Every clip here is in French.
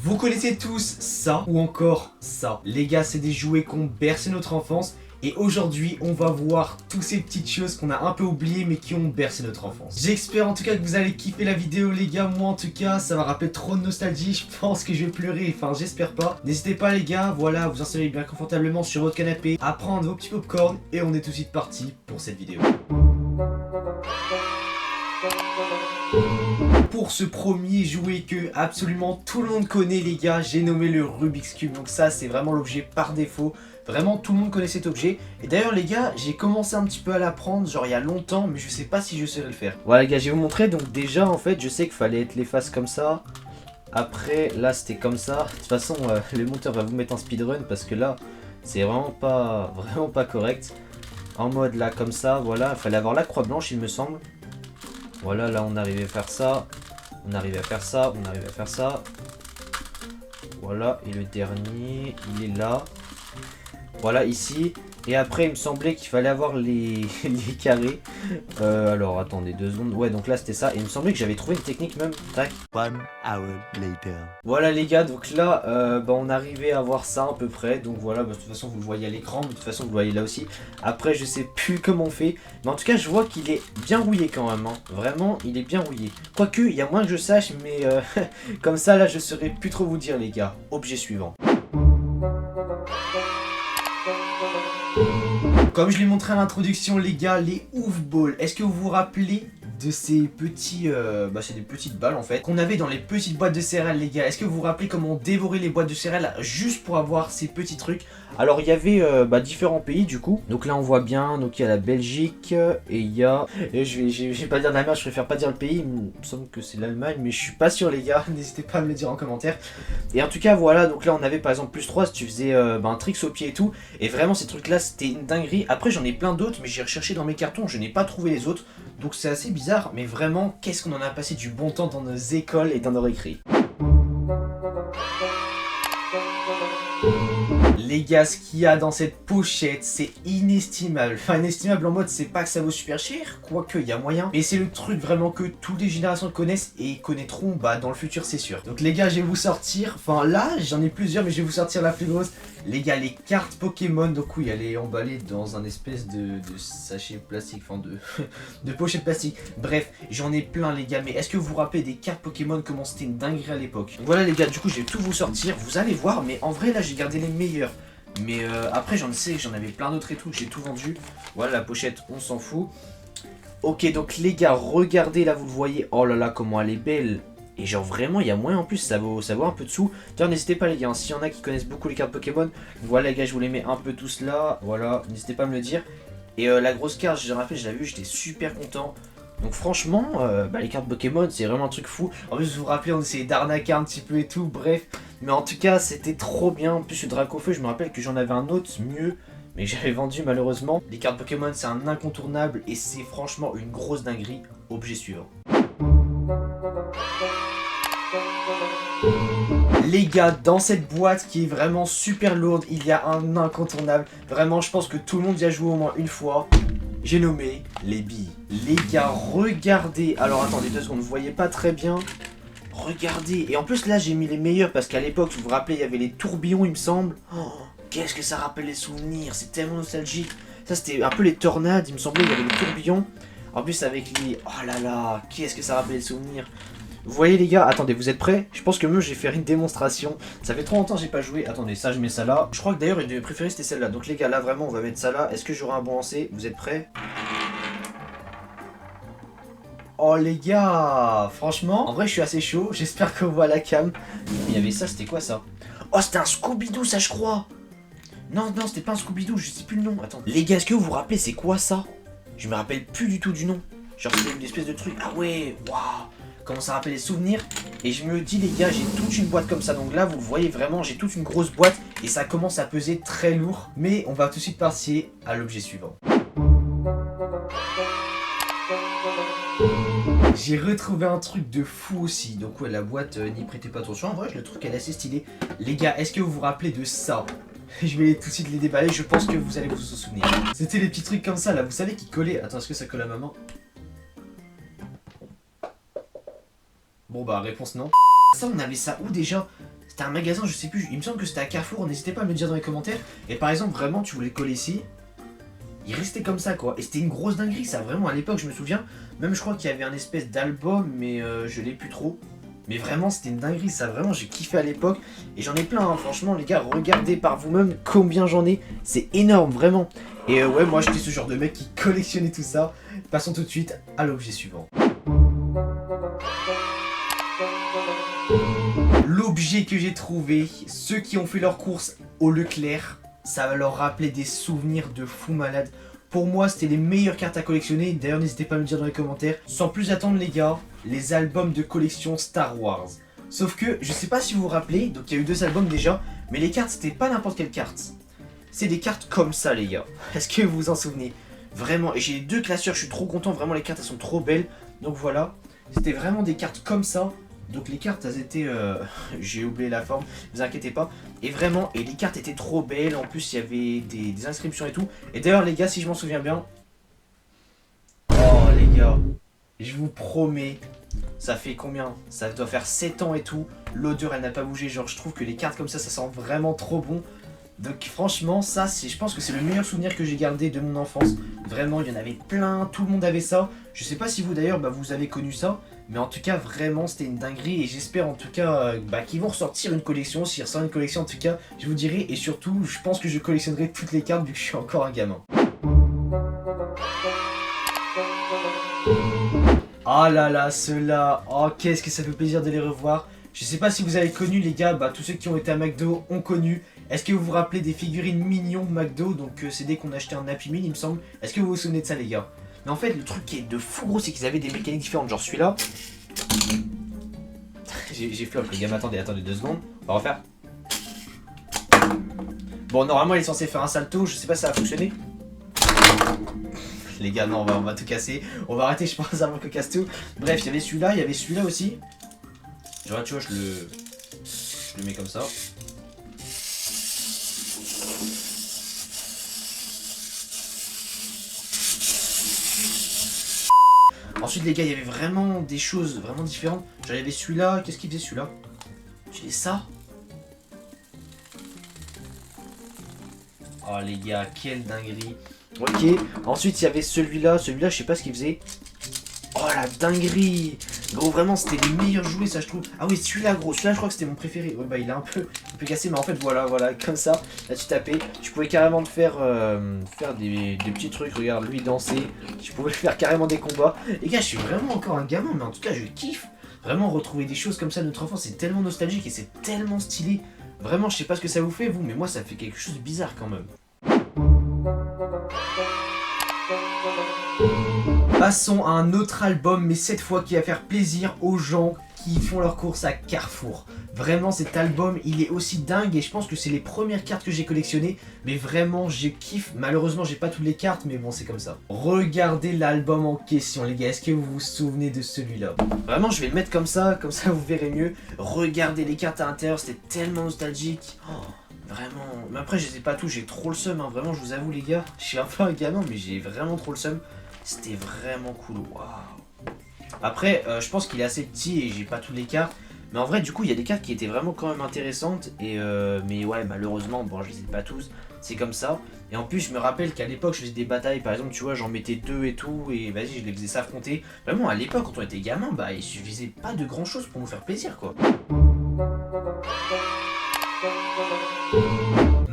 Vous connaissez tous ça ou encore ça. Les gars, c'est des jouets qui ont bercé notre enfance. Et aujourd'hui, on va voir toutes ces petites choses qu'on a un peu oubliées mais qui ont bercé notre enfance. J'espère en tout cas que vous allez kiffer la vidéo les gars. Moi en tout cas, ça va rappeler trop de nostalgie. Je pense que je vais pleurer, enfin j'espère pas. N'hésitez pas les gars, voilà, vous installez bien confortablement sur votre canapé, à prendre vos petits popcorn et on est tout de suite parti pour cette vidéo. Pour ce premier jouet que absolument tout le monde connaît les gars, j'ai nommé le Rubik's Cube. Donc ça c'est vraiment l'objet par défaut. Vraiment tout le monde connaît cet objet. Et d'ailleurs les gars, j'ai commencé un petit peu à l'apprendre genre il y a longtemps, mais je sais pas si je saurais le faire. Voilà les gars, je vais vous montrer. Donc déjà en fait je sais qu'il fallait être les faces comme ça. Après là c'était comme ça. De toute façon le monteur va vous mettre en speedrun parce que là c'est vraiment pas correct. En mode là comme ça, voilà, il fallait avoir la croix blanche il me semble. Voilà, là on arrivait à faire ça. On arrivait à faire ça, on arrivait à faire ça. Voilà, et le dernier, il est là. Voilà, ici. Et après, il me semblait qu'il fallait avoir les carrés. Alors, attendez 2 secondes. Ouais, donc là, c'était ça. Et il me semblait que j'avais trouvé une technique même. Tac. 1 hour later. Voilà, les gars. Donc là, on arrivait à voir ça à peu près. Donc voilà, de toute façon, vous le voyez à l'écran. Mais de toute façon, vous le voyez là aussi. Après, je sais plus comment on fait. Mais en tout cas, je vois qu'il est bien rouillé quand même. Hein. Vraiment, il est bien rouillé. Quoique, il y a moins que je sache. Mais comme ça, là, je saurais plus trop vous dire, les gars. Objet suivant. Comme je l'ai montré à l'introduction les gars, les ouf balls. Est-ce que vous vous rappelez de ces petits... c'est des petites balles en fait qu'on avait dans les petites boîtes de céréales les gars. Est-ce que vous vous rappelez comment on dévorait les boîtes de céréales juste pour avoir ces petits trucs? Alors il y avait différents pays du coup. Donc là on voit bien, donc il y a la Belgique et il y a... je vais pas dire de la merde, je préfère pas dire le pays. Il me semble que c'est l'Allemagne mais je suis pas sûr les gars. N'hésitez pas à me le dire en commentaire. Et en tout cas voilà, donc là on avait par exemple plus 3 si tu faisais un tricks au pied et tout. Et vraiment ces trucs là c'était une dinguerie. Après j'en ai plein d'autres mais j'ai recherché dans mes cartons, je n'ai pas trouvé les autres. Donc c'est assez bizarre, mais vraiment, qu'est-ce qu'on en a passé du bon temps dans nos écoles et dans nos récrés. Les gars, ce qu'il y a dans cette pochette, c'est inestimable. Enfin, inestimable en mode, c'est pas que ça vaut super cher, quoique il y a moyen. Mais c'est le truc vraiment que toutes les générations connaissent et connaîtront dans le futur, c'est sûr. Donc les gars, je vais vous sortir, enfin là, j'en ai plusieurs, mais je vais vous sortir la plus grosse. Les gars, les cartes Pokémon, donc oui, elle est emballée dans un espèce de sachet plastique, enfin de pochette plastique. Bref, j'en ai plein les gars, mais est-ce que vous vous rappelez des cartes Pokémon, comment c'était une dinguerie à l'époque? Voilà les gars, du coup, je vais tout vous sortir, vous allez voir, mais en vrai, là, j'ai gardé les meilleurs. Mais après j'en avais plein d'autres et tout, j'ai tout vendu. Voilà la pochette, on s'en fout. Ok donc les gars, regardez là, vous le voyez. Oh là là, comment elle est belle. Et genre vraiment, il y a moyen en plus, ça vaut un peu de sous. D'ailleurs n'hésitez pas les gars, hein, s'il y en a qui connaissent beaucoup les cartes Pokémon. Voilà les gars, je vous les mets un peu tous là. Voilà, n'hésitez pas à me le dire. Et la grosse carte, je me rappelle, je l'ai vue, j'étais super content. Donc franchement, les cartes Pokémon, c'est vraiment un truc fou. En plus, vous vous rappelez, on essayait d'arnaquer un petit peu et tout, bref. Mais en tout cas, c'était trop bien. En plus, le Dracofeu, je me rappelle que j'en avais un autre mieux, mais j'avais vendu malheureusement. Les cartes Pokémon, c'est un incontournable et c'est franchement une grosse dinguerie. Objet suivant. Les gars, dans cette boîte qui est vraiment super lourde, il y a un incontournable. Vraiment, je pense que tout le monde y a joué au moins une fois. J'ai nommé les billes. Les gars, regardez. Alors attendez 2 secondes, vous voyez pas très bien. Regardez. Et en plus là, j'ai mis les meilleurs parce qu'à l'époque, vous vous rappelez, il y avait les tourbillons, il me semble. Oh, qu'est-ce que ça rappelle les souvenirs. C'est tellement nostalgique. Ça, c'était un peu les tornades, il me semblait, il y avait les tourbillons. En plus, avec les... Oh là là, qu'est-ce que ça rappelle les souvenirs. Vous voyez les gars, attendez, vous êtes prêts? Je pense que moi je vais faire une démonstration. Ça fait trop longtemps que j'ai pas joué. Attendez, ça je mets ça là. Je crois que d'ailleurs une de mes préférées c'était celle-là. Donc les gars, là vraiment on va mettre ça là. Est-ce que j'aurai un bon lancer? Vous êtes prêts? Oh les gars, franchement, en vrai je suis assez chaud. J'espère qu'on voit la cam. Il y avait ça, c'était quoi ça? Oh c'était un Scooby-Doo ça je crois. Non, non, c'était pas un Scooby-Doo, je sais plus le nom. Attends. Les gars, est-ce que vous vous rappelez c'est quoi ça? Je me rappelle plus du tout du nom. Genre c'est une espèce de truc. Ah ouais, waouh. Comment ça rappelle les souvenirs. Et je me dis les gars, j'ai toute une boîte comme ça. Donc là vous le voyez vraiment, j'ai toute une grosse boîte. Et ça commence à peser très lourd. Mais on va tout de suite passer à l'objet suivant. J'ai retrouvé un truc de fou aussi. Donc ouais, la boîte, n'y prêtez pas attention. En vrai le truc elle est assez stylée. Les gars, est-ce que vous vous rappelez de ça? Je vais tout de suite les déballer, je pense que vous allez vous en souvenir. C'était les petits trucs comme ça là, vous savez qui collaient. Attends, est-ce que ça colle à ma main? Bon bah réponse non. Ça on avait ça où déjà? C'était un magasin, je sais plus, il me semble que c'était à Carrefour, n'hésitez pas à me le dire dans les commentaires. Et par exemple, vraiment, tu voulais le coller ici, il restait comme ça quoi. Et c'était une grosse dinguerie, ça, vraiment, à l'époque, je me souviens. Même je crois qu'il y avait un espèce d'album, mais je l'ai plus trop. Mais vraiment, c'était une dinguerie, ça, vraiment, j'ai kiffé à l'époque. Et j'en ai plein, hein. Franchement, les gars, regardez par vous-même combien j'en ai. C'est énorme, vraiment. Et ouais, moi, j'étais ce genre de mec qui collectionnait tout ça. Passons tout de suite à l'objet suivant. L'objet que j'ai trouvé, ceux qui ont fait leurs courses au Leclerc, ça va leur rappeler des souvenirs de fou malade. Pour moi, c'était les meilleures cartes à collectionner. D'ailleurs, n'hésitez pas à me le dire dans les commentaires. Sans plus attendre, les gars, les albums de collection Star Wars. Sauf que, je sais pas si vous vous rappelez, donc il y a eu 2 albums déjà, mais les cartes, c'était pas n'importe quelle carte. C'est des cartes comme ça, les gars. Est-ce que vous vous en souvenez? Vraiment, et j'ai 2 classeurs, je suis trop content. Vraiment, les cartes, elles sont trop belles. Donc voilà, c'était vraiment des cartes comme ça. Donc les cartes, elles étaient... j'ai oublié la forme, ne vous inquiétez pas. Et vraiment, et les cartes étaient trop belles. En plus, il y avait des inscriptions et tout. Et d'ailleurs, les gars, si je m'en souviens bien... Oh, les gars, je vous promets, ça fait combien? Ça doit faire 7 ans et tout. L'odeur, elle n'a pas bougé. Genre, je trouve que les cartes comme ça sent vraiment trop bon. Donc franchement, ça, je pense que c'est le meilleur souvenir que j'ai gardé de mon enfance. Vraiment, il y en avait plein, tout le monde avait ça. Je sais pas si vous d'ailleurs, vous avez connu ça. Mais en tout cas, vraiment, c'était une dinguerie. Et j'espère en tout cas qu'ils vont ressortir une collection. S'ils ressortent une collection, en tout cas, je vous dirai. Et surtout, je pense que je collectionnerai toutes les cartes vu que je suis encore un gamin. Oh là là, ceux-là. Oh, qu'est-ce que ça fait plaisir de les revoir. Je sais pas si vous avez connu, les gars. Tous ceux qui ont été à McDo ont connu. Est-ce que vous vous rappelez des figurines mignons de McDo? Donc c'est dès qu'on achetait un Happy Meal, il me semble. Est-ce que vous vous souvenez de ça, les gars? Mais en fait, le truc qui est de fou gros, c'est qu'ils avaient des mécaniques différentes. Genre celui-là. J'ai flop, les gars, attendez 2 secondes. On va refaire. Bon, normalement, il est censé faire un salto. Je sais pas si ça va fonctionner. Les gars, non, on va tout casser. On va arrêter, je pense, avant que casse tout. Bref, il y avait celui-là, il y avait celui-là aussi. Genre, tu vois, je le mets comme ça. Ensuite, les gars, il y avait vraiment des choses vraiment différentes. Genre, il y avait celui-là. Qu'est-ce qu'il faisait celui-là? Tu faisais ça? Oh, les gars, quelle dinguerie. Ok. Ensuite, il y avait celui-là. Celui-là, je sais pas ce qu'il faisait. Oh, la dinguerie. Gros, vraiment, c'était les meilleurs jouets, ça, je trouve. Ah oui, celui-là, gros. Celui-là, je crois que c'était mon préféré. Ouais, il est un peu cassé. Mais en fait, voilà, comme ça. Là, tu tapais. Tu pouvais carrément te faire des petits trucs. Regarde, lui danser. Tu pouvais faire carrément des combats. Les gars, je suis vraiment encore un gamin. Mais en tout cas, je kiffe. Vraiment, retrouver des choses comme ça de notre enfance, c'est tellement nostalgique et c'est tellement stylé. Vraiment, je sais pas ce que ça vous fait, vous. Mais moi, ça fait quelque chose de bizarre quand même. Passons à un autre album, mais cette fois qui va faire plaisir aux gens qui font leurs courses à Carrefour. Vraiment, cet album, il est aussi dingue et je pense que c'est les premières cartes que j'ai collectionnées. Mais vraiment, je kiffe. Malheureusement, j'ai pas toutes les cartes, mais bon, c'est comme ça. Regardez l'album en question, les gars. Est-ce que vous vous souvenez de celui-là? Vraiment, je vais le mettre comme ça vous verrez mieux. Regardez les cartes à l'intérieur, c'était tellement nostalgique. Oh, vraiment. Mais après, je les ai pas tous, j'ai trop le seum, hein. Vraiment, je vous avoue, les gars. Je suis un peu un gamin, mais j'ai vraiment trop le seum. C'était vraiment cool, waouh. Après, je pense qu'il est assez petit et j'ai pas toutes les cartes. Mais en vrai, du coup, il y a des cartes qui étaient vraiment quand même intéressantes. Et mais ouais, malheureusement, bon, je les ai pas tous. C'est comme ça. Et en plus, je me rappelle qu'à l'époque, je faisais des batailles. Par exemple, tu vois, j'en mettais 2 et tout. Et vas-y, je les faisais s'affronter. Vraiment, à l'époque, quand on était gamin, il suffisait pas de grand chose pour nous faire plaisir, quoi.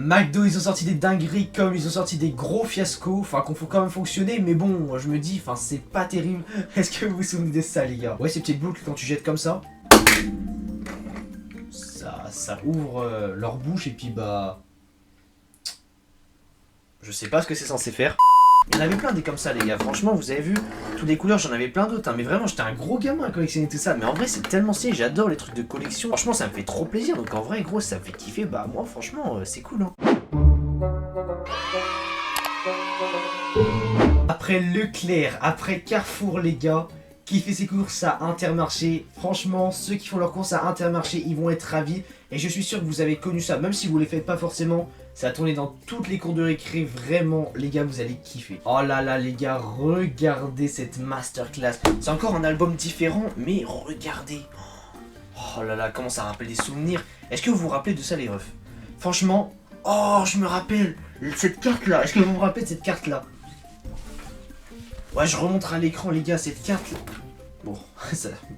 McDo, ils ont sorti des dingueries comme ils ont sorti des gros fiascos, qu'on faut quand même fonctionner, mais bon, je me dis, c'est pas terrible. Est-ce que vous vous souvenez de ça, les gars? Ouais, ces petites boucles, quand tu jettes comme ça, ça ouvre leur bouche et puis je sais pas ce que c'est censé faire. Il y en avait plein des comme ça, les gars. Franchement, vous avez vu, toutes les couleurs, j'en avais plein d'autres. Hein. Mais vraiment, j'étais un gros gamin à collectionner tout ça. Mais en vrai, c'est tellement stylé. J'adore les trucs de collection. Franchement, ça me fait trop plaisir. Donc en vrai, gros, ça me fait kiffer. Moi, franchement, c'est cool. Hein. Après Leclerc, après Carrefour, les gars, qui fait ses courses à Intermarché. Franchement, ceux qui font leurs courses à Intermarché, ils vont être ravis. Et je suis sûr que vous avez connu ça. Même si vous ne les faites pas forcément. Ça a tourné dans toutes les cours de récré, vraiment, les gars, vous allez kiffer. Oh là là, les gars, regardez cette masterclass. C'est encore un album différent, mais regardez. Oh là là, comment ça rappelle des souvenirs. Est-ce que vous vous rappelez de ça les refs? Franchement, oh je me rappelle cette carte là. Est-ce que vous vous rappelez de cette carte là? Ouais, je remonterai à l'écran les gars, cette carte. Bon,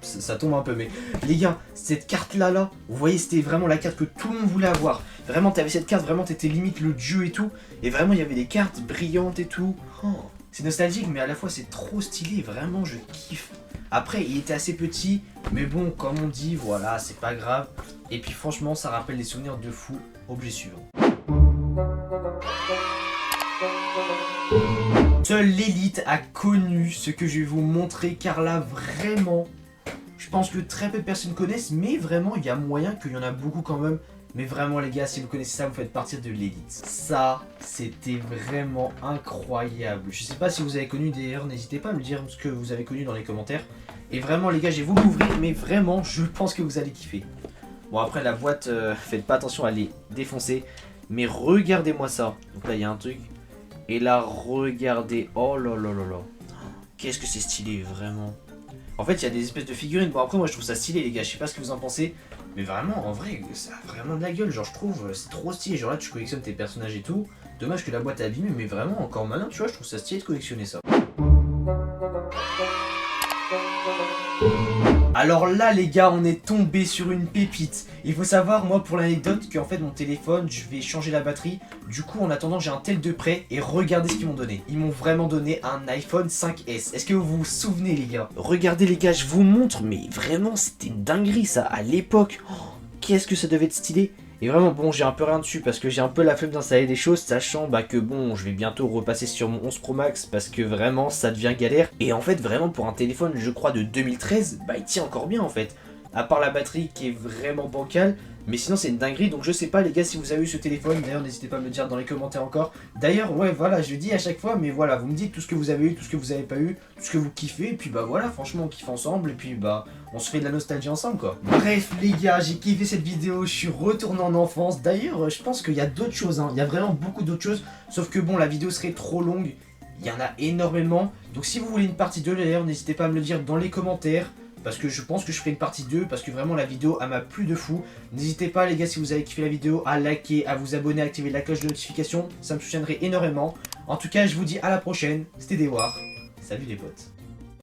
ça tombe un peu, mais les gars, cette carte là, vous voyez, c'était vraiment la carte que tout le monde voulait avoir. Vraiment, t'avais cette carte, vraiment, t'étais limite le dieu et tout. Et vraiment, il y avait des cartes brillantes et tout. Oh, c'est nostalgique, mais à la fois, c'est trop stylé. Vraiment, je kiffe. Après, il était assez petit, mais bon, comme on dit, voilà, c'est pas grave. Et puis, franchement, ça rappelle des souvenirs de fou. Objet suivant. Seule l'élite a connu ce que je vais vous montrer, car là vraiment, je pense que très peu de personnes connaissent, mais vraiment il y a moyen qu'il y en a beaucoup quand même. Mais vraiment les gars, si vous connaissez ça, vous faites partie de l'élite. Ça, c'était vraiment incroyable. Je sais pas si vous avez connu d'ailleurs, n'hésitez pas à me dire ce que vous avez connu dans les commentaires. Et vraiment les gars, je vais vous l'ouvrir, mais vraiment, je pense que vous allez kiffer. Bon après la boîte, faites pas attention à les défoncer, mais regardez-moi ça. Donc là il y a un truc. Et là, regardez, oh là là là là. Qu'est-ce que c'est stylé, vraiment. En fait, il y a des espèces de figurines. Bon, après, moi, je trouve ça stylé, les gars. Je sais pas ce que vous en pensez. Mais vraiment, en vrai, ça a vraiment de la gueule. Genre, je trouve, c'est trop stylé. Genre là, tu collectionnes tes personnages et tout. Dommage que la boîte est abîmée, mais vraiment, encore maintenant, tu vois, je trouve ça stylé de collectionner ça. Alors là les gars, on est tombé sur une pépite. Il faut savoir, moi pour l'anecdote, qu'en fait mon téléphone, je vais changer la batterie. Du coup en attendant j'ai un tel de près et regardez ce qu'ils m'ont donné. Ils m'ont vraiment donné un iPhone 5S. Est-ce que vous vous souvenez les gars? Regardez les gars, je vous montre, mais vraiment c'était une dinguerie ça à l'époque. Oh, qu'est-ce que ça devait être stylé. Et vraiment bon, j'ai un peu rien dessus parce que j'ai un peu la flemme d'installer des choses, sachant que bon, je vais bientôt repasser sur mon 11 Pro Max parce que vraiment ça devient galère. Et en fait vraiment pour un téléphone je crois de 2013, il tient encore bien en fait. À part la batterie qui est vraiment bancale, mais sinon c'est une dinguerie. Donc je sais pas les gars si vous avez eu ce téléphone, d'ailleurs n'hésitez pas à me le dire dans les commentaires encore. D'ailleurs ouais voilà, je dis à chaque fois, mais voilà, vous me dites tout ce que vous avez eu, tout ce que vous avez pas eu, tout ce que vous kiffez, et puis voilà, franchement on kiffe ensemble, et puis on se fait de la nostalgie ensemble quoi. Bref les gars, j'ai kiffé cette vidéo, je suis retourné en enfance. D'ailleurs je pense qu'il y a d'autres choses, il y a vraiment beaucoup d'autres choses, sauf que bon la vidéo serait trop longue, il y en a énormément. Donc si vous voulez une partie 2 d'ailleurs, n'hésitez pas à me le dire dans les commentaires. Parce que je pense que je ferai une partie 2, parce que vraiment la vidéo elle m'a plu de fou. N'hésitez pas les gars, si vous avez kiffé la vidéo, à liker, à vous abonner, à activer la cloche de notification, ça me soutiendrait énormément. En tout cas je vous dis à la prochaine, c'était Dewar, salut les potes.